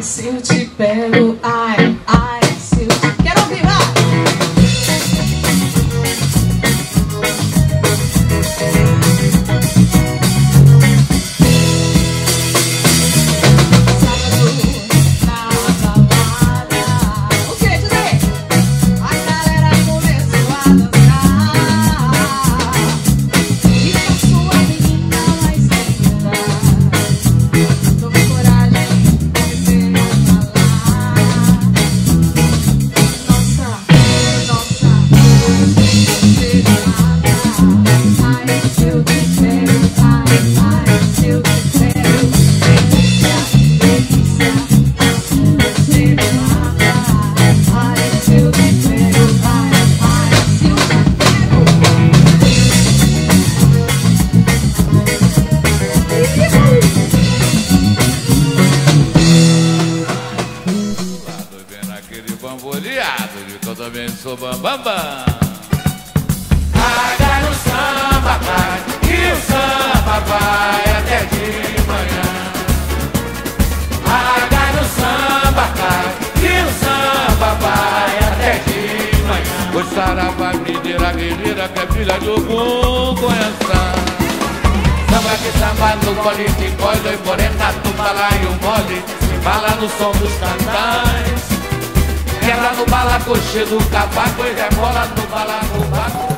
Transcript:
se eu te pego, ai, ai, se eu te... Quero ouvir, vai! Eu também sou bambambam. Paga no samba, vai, e o samba vai até de manhã. Paga no samba, vai, e o samba vai até de manhã. O saravá, mineira, guerreira, que é filha de Ogum, Goiaçã. Samba que samba no cole, de coilo e morena, tu balaio mole, se bala no som dos cantais. Quebra no balacoche do cavaco e rebola no balacobaco.